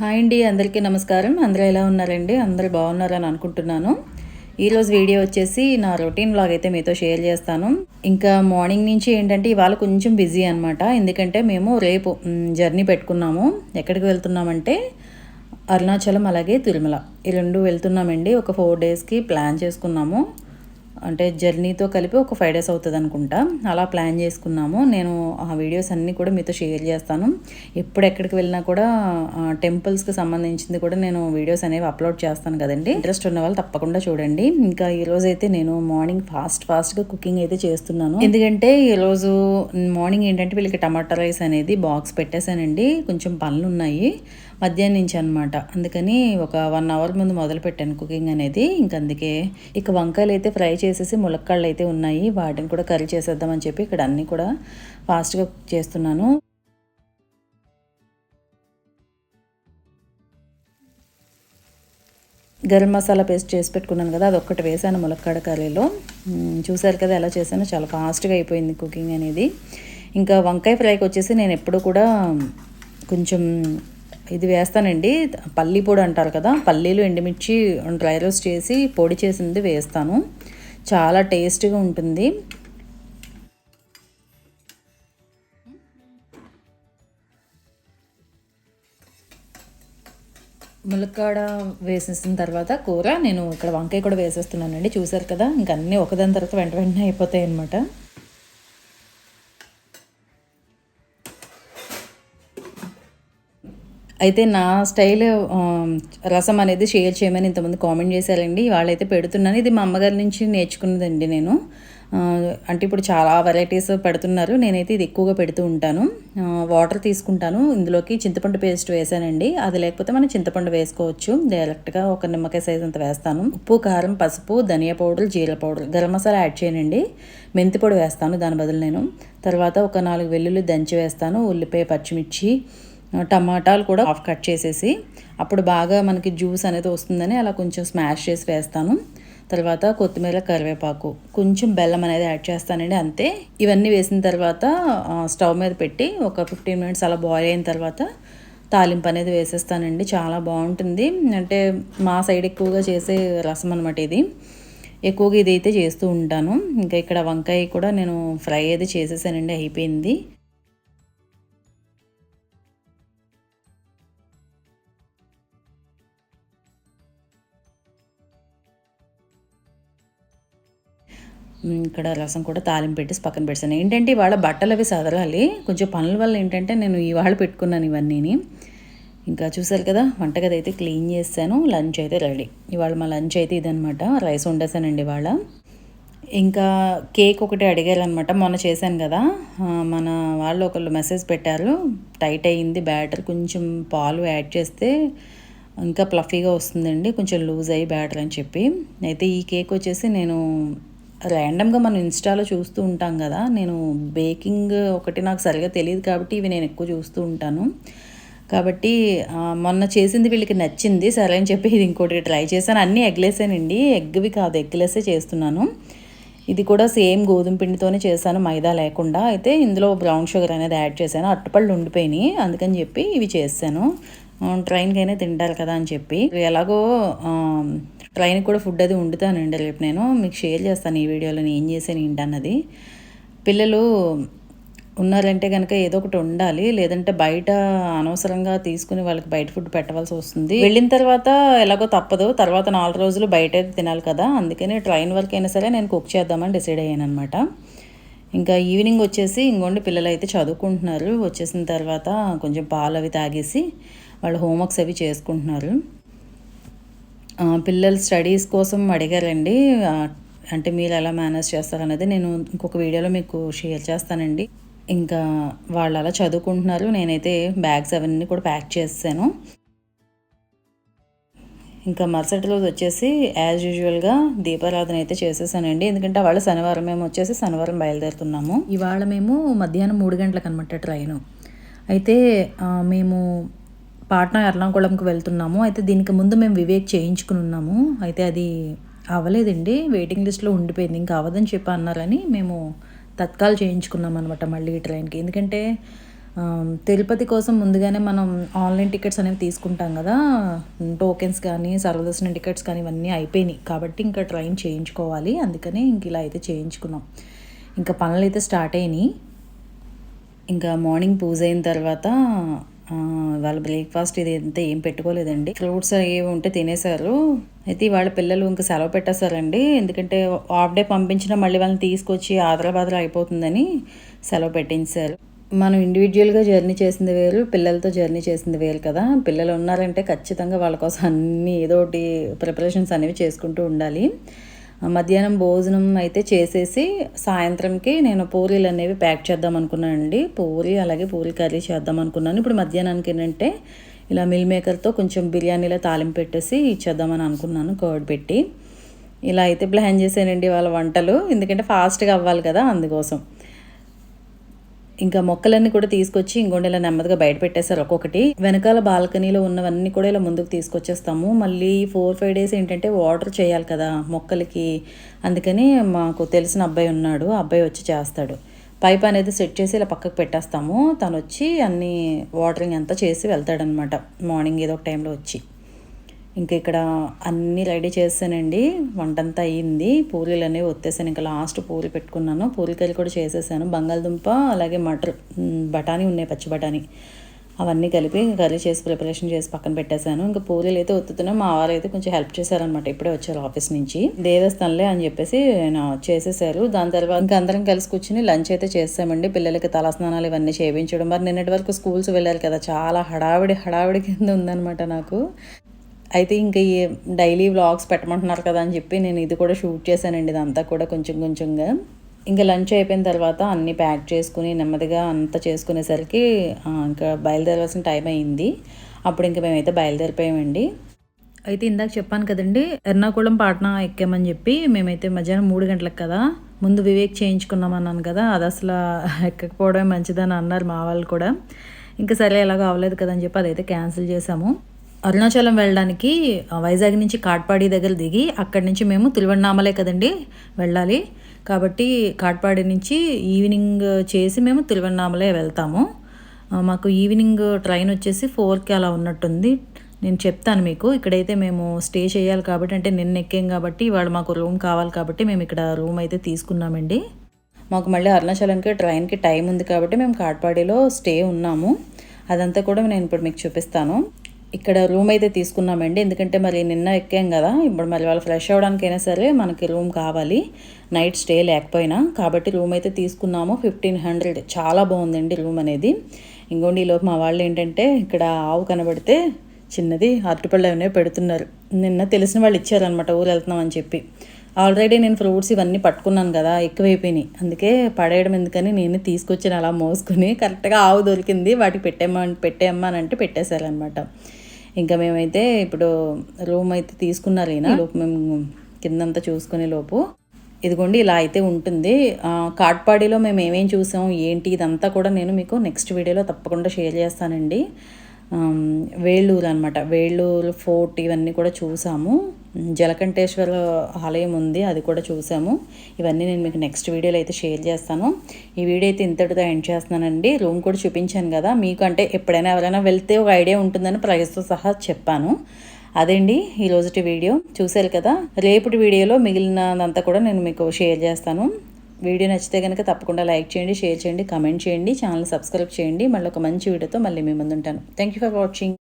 Hi అండి, అందరికీ నమస్కారం. అందరూ ఎలా ఉన్నారండి? అందరూ బాగున్నారని అనుకుంటున్నాను. ఈరోజు వీడియో వచ్చేసి నా రొటీన్ వ్లాగ్ అయితే మీతో షేర్ చేస్తాను. ఇంకా మార్నింగ్ నుంచి ఏంటంటే ఇవాళ కొంచెం బిజీ అనమాట. ఎందుకంటే మేము రేపు జర్నీ పెట్టుకున్నాము. ఎక్కడికి వెళ్తున్నామంటే అరుణాచలం అలాగే తిరుమల ఈ రెండు వెళ్తున్నామండి. ఒక 4 డేస్కి ప్లాన్ చేసుకున్నాము. అంటే జర్నీతో కలిపి ఒక 5 డేస్ అవుతుంది అనుకుంటా. అలా ప్లాన్ చేసుకున్నాము. నేను ఆ వీడియోస్ అన్నీ కూడా మీతో షేర్ చేస్తాను. ఎప్పుడు ఎక్కడికి వెళ్ళినా కూడా టెంపుల్స్కి సంబంధించింది కూడా నేను వీడియోస్ అనేవి అప్లోడ్ చేస్తాను కదండి. ఇంట్రెస్ట్ ఉన్న వాళ్ళు తప్పకుండా చూడండి. ఇంకా ఈరోజు అయితే నేను మార్నింగ్ ఫాస్ట్గా కుకింగ్ అయితే చేస్తున్నాను. ఎందుకంటే ఈరోజు మార్నింగ్ ఏంటంటే వీళ్ళకి టమాటా రైస్ అనేది బాక్స్ పెట్టేశానండి. కొంచెం పనులు ఉన్నాయి మధ్యాహ్నం నుంచి అనమాట. అందుకని ఒక 1 అవర్ ముందు మొదలు పెట్టాను కుకింగ్ అనేది. ఇంక అందుకే ఇక వంకాయలు అయితే ఫ్రై చేసేసి ములక్కాళ్ళు అయితే ఉన్నాయి, వాటిని కూడా కర్రీ చేసేద్దామని చెప్పి ఇక్కడ అన్నీ కూడా ఫాస్ట్గా కుక్ చేస్తున్నాను. గరం మసాలా పేస్ట్ చేసి పెట్టుకున్నాను కదా, అదొక్కటి వేసాను ములక్కాడ కర్రీలో. చూసారు కదా ఎలా చేశానో, చాలా ఫాస్ట్గా అయిపోయింది కుకింగ్ అనేది. ఇంకా వంకాయ ఫ్రైకి వచ్చేసి నేను ఎప్పుడు కూడా కొంచెం ఇది వేస్తానండి, పల్లీ పొడి అంటారు కదా, పల్లీలు ఎండుమిర్చి డ్రై రోస్ట్ చేసి పొడి చేసింది వేస్తాను. చాలా టేస్ట్గా ఉంటుంది. ములక్కాడ వేసేసిన తర్వాత కూర నేను ఇక్కడ వంకాయ కూడా వేసేస్తున్నానండి. చూసారు కదా, ఇంక అన్నీ ఒకదాని తర్వాత వెంటనే అయిపోతాయి అన్నమాట. అయితే నా స్టైల్ రసం అనేది షేర్ చేయమని ఇంతమంది కామెంట్ చేశారండి. వాళ్ళైతే పెడుతున్నాను. ఇది మా అమ్మగారి నుంచి నేర్చుకున్నదండి నేను. అంటే ఇప్పుడు చాలా వెరైటీస్ పెడుతున్నారు, నేనైతే ఇది ఎక్కువగా పెడుతూ ఉంటాను. వాటర్ తీసుకుంటాను, ఇందులోకి చింతపండు పేస్ట్ వేసానండి. అది లేకపోతే మనం చింతపండు వేసుకోవచ్చు. డైరెక్ట్గా ఒక నిమ్మకాయ సైజ్ అంత వేస్తాను. ఉప్పు, కారం, పసుపు, ధనియా పౌడర్, జీరా పౌడర్, గరం మసాలా యాడ్ చేయనండి. మెంతి పొడి వేస్తాను దాని బదులు నేను. తర్వాత ఒక 4 వెల్లుల్లి దంచి వేస్తాను. ఉల్లిపాయ, పచ్చిమిర్చి, టమాటాలు కూడా హాఫ్ కట్ చేసేసి, అప్పుడు బాగా మనకి జ్యూస్ అనేది వస్తుందని అలా కొంచెం స్మాష్ చేసి వేస్తాను. తర్వాత కొత్తిమీర, కరివేపాకు, కొంచెం బెల్లం అనేది యాడ్ చేస్తానండి, అంతే. ఇవన్నీ వేసిన తర్వాత స్టవ్ మీద పెట్టి ఒక 15 మినిట్స్ అలా బాయిల్ అయిన తర్వాత తాలింపు అనేది వేసేస్తానండి. చాలా బాగుంటుంది. అంటే మా సైడ్ ఎక్కువగా చేసే రసం అనమాట ఇది. ఎక్కువగా ఇది అయితే చేస్తూ ఉంటాను. ఇంకా ఇక్కడ వంకాయ కూడా నేను ఫ్రై అయితే చేసేసానండి, అయిపోయింది. ఇక్కడ రసం కూడా తాలింపు పెట్టేసి పక్కన పెట్టాను. ఏంటంటే ఇవాళ బట్టలు అవి సదరాలి, కొంచెం పనుల వల్ల ఏంటంటే నేను ఇవాళ పెట్టుకున్నాను ఇవన్నీని. ఇంకా చూసారు కదా, వంటగది అయితే క్లీన్ చేశాను. లంచ్ అయితే రెడీ. ఇవాళ మా లంచ్ అయితే ఇదనమాట. రైస్ వండేసానండి ఇవాళ. ఇంకా కేక్ ఒకటి అడిగారనమాట, మొన్న చేశాను కదా. మన వాళ్ళు ఒకళ్ళు మెసేజ్ పెట్టారు, టైట్ అయ్యింది బ్యాటర్, కొంచెం పాలు యాడ్ చేస్తే ఇంకా ప్లఫీగా వస్తుందండి, కొంచెం లూజ్ అయ్యి బ్యాటర్ అని చెప్పి. అయితే ఈ కేక్ వచ్చేసి నేను ర్యాండమ్గా మనం ఇన్స్టాలో చూస్తూ ఉంటాం కదా, నేను బేకింగ్ ఒకటి నాకు సరిగా తెలియదు కాబట్టి ఇవి నేను ఎక్కువ చూస్తూ ఉంటాను. కాబట్టి మొన్న చేసింది వీళ్ళకి నచ్చింది, సరే అని చెప్పి ఇది ఇంకోటి ట్రై చేశాను. అన్నీ ఎగ్లేసానండి, ఎగ్వి కాదు, ఎగ్లెస్సే చేస్తున్నాను. ఇది కూడా సేమ్ గోధుమ పిండితోనే చేశాను, మైదా లేకుండా. అయితే ఇందులో బ్రౌన్ షుగర్ అనేది యాడ్ చేశాను. అట్టుపళ్ళు ఉండిపోయినాయి, అందుకని చెప్పి ఇవి చేశాను. ట్రైన్కైనా తింటారు కదా అని చెప్పి. ఎలాగో ట్రైన్కి కూడా ఫుడ్ అది వండుతానండి రేపు. నేను మీకు షేర్ చేస్తాను ఈ వీడియోలో నేను ఏం చేశాను ఏంటన్నది. పిల్లలు ఉన్నారంటే కనుక ఏదో ఒకటి ఉండాలి, లేదంటే బయట అనవసరంగా తీసుకుని వాళ్ళకి బయట ఫుడ్ పెట్టవలసి వస్తుంది. వెళ్ళిన తర్వాత ఎలాగో తప్పదు, తర్వాత 4 రోజులు బయట తినాలి కదా, అందుకని ట్రైన్ వరకు అయినా సరే నేను కుక్ చేద్దామని డిసైడ్ అయ్యాను అనమాట. ఇంకా ఈవినింగ్ వచ్చేసి ఇంకోండి పిల్లలు అయితే చదువుకుంటున్నారు. వచ్చేసిన తర్వాత కొంచెం పాలు అవి తాగేసి వాళ్ళు హోంవర్క్స్ అవి చేసుకుంటున్నారు. పిల్లలు స్టడీస్ కోసం అడిగారండి, అంటే మీరు ఎలా మేనేజ్ చేస్తారనేది నేను ఇంకొక వీడియోలో మీకు షేర్ చేస్తానండి. ఇంకా వాళ్ళు అలా చదువుకుంటున్నారు. నేనైతే బ్యాగ్స్ అవన్నీ కూడా ప్యాక్ చేసాను. ఇంకా మరుసటి రోజు వచ్చేసి యాజ్ యూజువల్గా దీపారాధన అయితే చేసేసానండి. ఎందుకంటే వాళ్ళ శనివారం, మేము వచ్చేసి శనివారం బయలుదేరుతున్నాము. ఇవాళ మేము మధ్యాహ్నం 3 గంటలకు అనమాట ట్రైను. అయితే మేము పాట్నా ఎర్నాకుళంకి వెళ్తున్నాము. అయితే దీనికి ముందు మేము వివేక్ చేయించుకుని ఉన్నాము. అయితే అది అవ్వలేదండి, వెయిటింగ్ లిస్ట్లో ఉండిపోయింది. ఇంకా అవ్వదని చెప్పి అన్నారని మేము తత్కాల్ చేయించుకున్నాం అనమాట మళ్ళీ ఈ ట్రైన్కి. ఎందుకంటే తిరుపతి కోసం ముందుగానే మనం ఆన్లైన్ టికెట్స్ అనేవి తీసుకుంటాం కదా, టోకెన్స్ కానీ సర్వదర్శనం టికెట్స్ కానీ ఇవన్నీ అయిపోయినాయి కాబట్టి ఇంకా ట్రైన్ చేయించుకోవాలి. అందుకని ఇంక ఇలా అయితే చేయించుకున్నాం. ఇంకా పనులు అయితే స్టార్ట్ అయినాయి. ఇంకా మార్నింగ్ పూజ అయిన తర్వాత వాళ్ళ బ్రేక్ఫాస్ట్ ఇది అంతా ఏం పెట్టుకోలేదండి, ఫ్రూట్స్ ఏవి ఉంటే తినేశారు. అయితే వాళ్ళ పిల్లలు ఇంకా సెలవు పెట్టేశారండి, ఎందుకంటే హాఫ్ డే పంపించినా మళ్ళీ వాళ్ళని తీసుకొచ్చి ఆదరాబాదరా అయిపోతుందని సెలవు పెట్టించారు. మనం ఇండివిజువల్గా జర్నీ చేసింది వేరు, పిల్లలతో జర్నీ చేసింది వేరు కదా. పిల్లలు ఉన్నారంటే ఖచ్చితంగా వాళ్ళ కోసం అన్నీ ఏదో ఒకటి ప్రిపరేషన్స్ అనేవి చేసుకుంటూ ఉండాలి. మధ్యాహ్నం భోజనం అయితే చేసేసి సాయంత్రంకి నేను పూరీలు అనేవి ప్యాక్ చేద్దాం అనుకున్నానండి. పూరి అలాగే పూరి కర్రీ చేద్దాం అనుకున్నాను. ఇప్పుడు మధ్యాహ్నానికి ఏంటంటే ఇలా మిల్ మేకర్తో కొంచెం బిర్యానీలో తాలింపు పెట్టేసి ఇచ్చేద్దామని అనుకున్నాను, కర్డ్ పెట్టి. ఇలా అయితే ప్లాన్ చేశానండి వాళ్ళ వంటలు, ఎందుకంటే ఫాస్ట్గా అవ్వాలి కదా అందుకోసం. ఇంకా మొక్కలన్నీ కూడా తీసుకొచ్చి ఇంకొండ ఇలా నెమ్మదిగా బయట పెట్టేశారు ఒక్కొక్కటి. వెనకాల బాల్కనీలో ఉన్నవన్నీ కూడా ఇలా ముందుకు తీసుకొచ్చేస్తాము. మళ్ళీ 4-5 డేస్ ఏంటంటే వాటర్ చేయాలి కదా మొక్కలకి, అందుకని మాకు తెలిసిన అబ్బాయి ఉన్నాడు, అబ్బాయి వచ్చి చేస్తాడు. పైప్ అనేది సెట్ చేసి ఇలా పక్కకు పెట్టేస్తాము, తను వచ్చి అన్నీ వాటరింగ్ అంతా చేసి వెళ్తాడనమాట మార్నింగ్ ఏదో ఒక టైంలో వచ్చి. ఇంకా ఇక్కడ అన్నీ రెడీ చేశానండి, వంటంతా అయ్యింది. పూరీలు అనేవి ఒత్తేసాను, ఇంకా లాస్ట్ పూరి పెట్టుకున్నాను. పూరీ కర్రీ కూడా చేసేసాను. బంగాళదుంప అలాగే మటర్ బఠానీ ఉన్నాయి, పచ్చి బఠానీ, అవన్నీ కలిపి కర్రీ చేసి ప్రిపరేషన్ చేసి పక్కన పెట్టేశాను. ఇంకా పూరీలు అయితే ఒత్తుతున్నాం. మా వారు అయితే కొంచెం హెల్ప్ చేశారనమాట, ఇప్పుడే వచ్చారు ఆఫీస్ నుంచి. దేవస్థానంలే అని చెప్పేసి చేసేసారు. దాని తర్వాత ఇంకా అందరం కలిసి కూర్చుని లంచ్ అయితే చేసామండి. పిల్లలకి తలస్నానాలు ఇవన్నీ చేయించడం. మరి నిన్నటి వరకు స్కూల్స్ వెళ్ళారు కదా, చాలా హడావిడి కింద ఉందనమాట నాకు. అయితే ఇంకా ఈ డైలీ వ్లాగ్స్ పెట్టమంటున్నారు కదా అని చెప్పి నేను ఇది కూడా షూట్ చేశానండి, ఇదంతా కూడా కొంచెంగా. ఇంకా లంచ్ అయిపోయిన తర్వాత అన్నీ ప్యాక్ చేసుకుని నెమ్మదిగా అంతా చేసుకునేసరికి ఇంకా బయలుదేరవలసిన టైం అయింది. అప్పుడు ఇంకా మేమైతే బయలుదేరిపోయామండి. అయితే ఇందాక చెప్పాను కదండి, ఎర్నాకుళం పాట్నా ఎక్కామని చెప్పి. మేమైతే మధ్యాహ్నం 3 గంటలకు కదా, ముందు వివేక్ చేయించుకున్నాం అన్నాను కదా, అది అసలు ఎక్కకపోవడమే మంచిదని అన్నారు మా వాళ్ళు కూడా. ఇంకా సరే ఎలాగో అవ్వలేదు కదా అని చెప్పి అదైతే క్యాన్సిల్ చేసాము. అరుణాచలం వెళ్ళడానికి వైజాగ్ నుంచి కాట్పాడి దగ్గర దిగి అక్కడి నుంచి మేము తిరువన్నామలే కదండి వెళ్ళాలి, కాబట్టి కాట్పాడి నుంచి ఈవినింగ్ చేసి మేము తిరువన్నామలే వెళ్తాము. మాకు ఈవినింగ్ ట్రైన్ వచ్చేసి 4కి అలా ఉన్నట్టుంది. నేను చెప్తాను మీకు. ఇక్కడైతే మేము స్టే చేయాలి కాబట్టి, అంటే నిన్న ఎక్కాం కాబట్టి ఇవాళ మాకు రూమ్ కావాలి కాబట్టి మేము ఇక్కడ రూమ్ అయితే తీసుకున్నామండి. మాకు మళ్ళీ అరుణాచలంకి ట్రైన్కి టైం ఉంది కాబట్టి మేము కాట్పాడిలో స్టే ఉన్నాము. అదంతా కూడా నేను ఇప్పుడు మీకు చూపిస్తాను. ఇక్కడ రూమ్ అయితే తీసుకున్నామండి, ఎందుకంటే మరి నిన్న ఎక్కాం కదా, ఇప్పుడు మరి వాళ్ళు ఫ్రెష్ అవ్వడానికైనా సరే మనకి రూమ్ కావాలి నైట్ స్టే లేకపోయినా, కాబట్టి రూమ్ అయితే తీసుకున్నాము. 1500 చాలా బాగుందండి రూమ్ అనేది. ఇంకోండి ఈలోపు మా వాళ్ళు ఏంటంటే ఇక్కడ ఆవు కనబడితే చిన్నది అరటిపళ్ళు అనేవి పెడుతున్నారు. నిన్న తెలిసిన వాళ్ళు ఇచ్చారనమాట ఊరు వెళ్తున్నాం అని చెప్పి. ఆల్రెడీ నేను ఫ్రూట్స్ ఇవన్నీ పట్టుకున్నాను కదా, ఎక్కువైపోయినాయి, అందుకే పడేయడం ఎందుకని నేను తీసుకొచ్చిన అలా మోసుకుని కరెక్ట్గా ఆవు దొరికింది, వాటికి పెట్టేయమ్మా అని అంటే పెట్టేశారనమాట. ఇంకా మేమైతే ఇప్పుడు రూమ్ అయితే తీసుకున్నారు ఈయన. లోపు మేము కిందంతా చూసుకునే లోపు ఇదిగోండి ఇలా అయితే ఉంటుంది. కాట్పాడిలో మేము ఏమేమి చూసాం ఏంటి ఇదంతా కూడా నేను మీకు నెక్స్ట్ వీడియోలో తప్పకుండా షేర్ చేస్తానండి. వేళ్ళూరు అనమాట, వేళ్ళూరు ఫోర్ట్ ఇవన్నీ కూడా చూసాము. జలకంఠేశ్వర ఆలయం ఉంది, అది కూడా చూసాము. ఇవన్నీ నేను మీకు నెక్స్ట్ వీడియోలో అయితే షేర్ చేస్తాను. ఈ వీడియో అయితే ఇంతటితో ఎండ్ చేస్తున్నానండి. రూమ్ కూడా చూపించాను కదా మీకు, అంటే ఎప్పుడైనా ఎవరైనా వెళ్తే ఒక ఐడియా ఉంటుందని ప్రైస్తో సహా చెప్పాను. అదేండి ఈరోజుటి వీడియో చూశారు కదా. రేపటి వీడియోలో మిగిలినదంతా కూడా నేను మీకు షేర్ చేస్తాను. వీడియో నచ్చితే కనుక తప్పకుండా లైక్ చేయండి, షేర్ చేయండి, కమెంట్ చేయండి, ఛానల్ సబ్స్క్రైబ్ చేయండి. మళ్ళీ ఒక మంచి వీడియోతో మళ్ళీ మీ ముందు ఉంటాను. Thank you for watching.